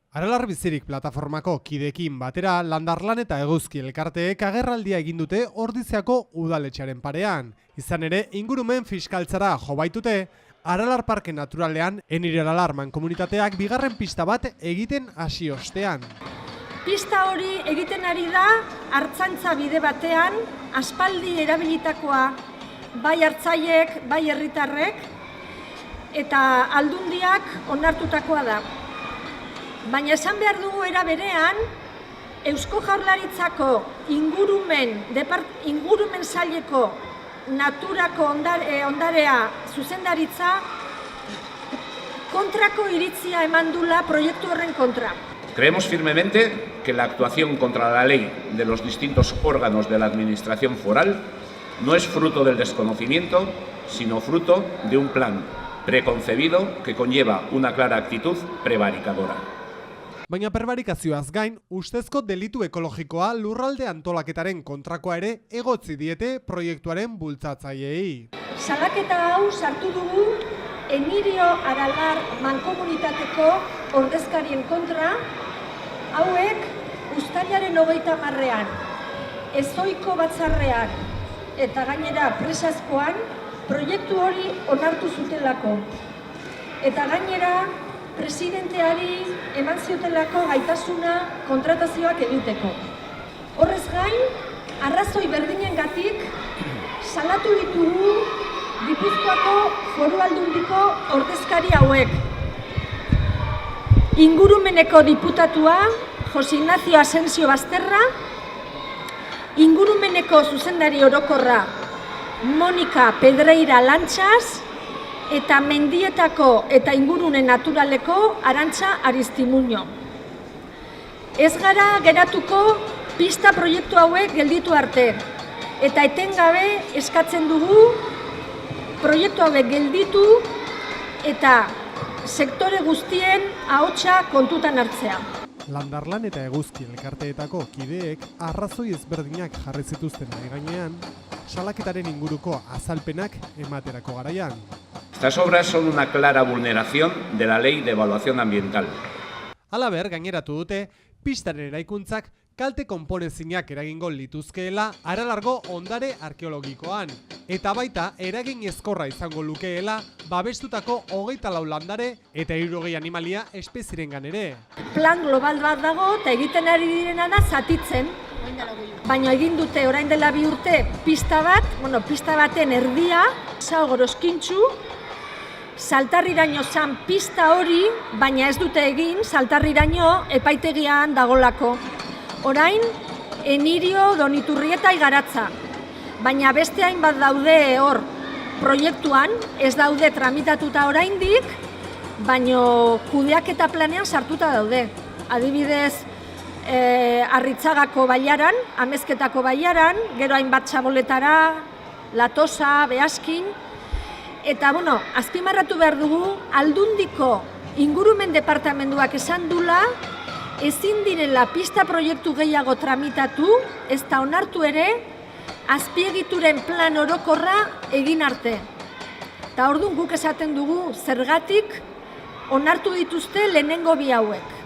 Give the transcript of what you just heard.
Aralar Bizirik plataformako kideekin batera Landarlan eta Eguzki elkarteek agerraldia egin dute Ordiziako udaletxearen parean. Izan ere, ingurumen fiskaltzara jo baitute, Aralar Parke Naturalean Enire Aralar mankomunitateak bigarren pista bat egiten hasi ostean. Pista hori egiten ari da hartzantza bide batean, aspaldi erabilitakoa bai hartzaiek, bai herritarrek, eta aldundiak onartutakoa da. Baina esan behar dugu era berean, Eusko Jaurlaritzako ingurumen saileko naturako ondarea zuzendaritza kontrako iritzia eman dula proiektu horren kontra. Creemos firmemente que la actuación contra la ley de los distintos órganos de la administración foral no es fruto del desconocimiento, sino fruto de un plan preconcebido que conlleva una clara actitud prevaricadora. Baina perbarikazioaz gain, ustezko delitu ekologikoa lurralde antolaketaren kontrakoa ere egotzi diete proiektuaren bultzatzaileei. Salaketa hau sartu dugu Enirio Aralar mankomunitateko ordezkarien kontra, hauek uztailaren 30ean, ezohiko batzarrean eta gainera presazkoan proiektu hori onartu zutelako. Eta gainera presidenteari eman ziotelako gaitasuna kontratazioak egiteko. Horrez gain, arrazoi berdinengatik salatu ditugu Gipuzkoako Foru Aldundiko ordezkari hauek. Ingurumeneko diputatua Jose Ignacio Asensio Basterra, ingurumeneko zuzendari orokorra Monika Pedreira Lantxas, eta mendietako eta ingurune naturaleko Arantxa Aristimuño. Ez gara geratuko pista proiektu hauek gelditu arte, eta etengabe eskatzen dugu proiektu hauek gelditu eta sektore guztien ahotsa kontutan hartzea. Landarlan eta Eguzki elkarteetako kideek arrazoi ezberdinak jarri zituzten gainean, salaketaren inguruko azalpenak ematerako garaian. Estas obras son una clara vulneración de la Ley de Evaluación Ambiental. Halaber, gaineratu dute, pistaren eraikuntzak kalte konponezinak eragingo lituzkeela Aralargo ondare arkeologikoan. Eta baita, eragin ezkorra izango lukeela babestutako 24 landare eta 60 animalia espezirengan ere. Plan global bat dago eta egiten ari direna da zatitzen. Baina egin dute orain dela 2 urte pista baten erdia, Sao Goroskintsu, Saltarriraino zan pista hori, baina ez dute egin, Saltarriraino epaitegian dagolako. Orain, Enirio, Doniturrieta Igaratza. Baina beste hainbat daude hor proiektuan, ez daude tramitatuta oraindik, baina kudeaketa planean sartuta daude. Adibidez, Arritzagako bailaran, Amezketako bailaran, gero hainbat Txaboletara, Latosa, Beaskin. Eta, azpimarratu behar dugu, Aldundiko ingurumen departamenduak esan dula, ezin direla pista proiektu gehiago tramitatu, ez da onartu ere, azpiegituren plan orokorra egin arte. Eta orduan guk esaten dugu, zergatik onartu dituzte lehenengo bi hauek.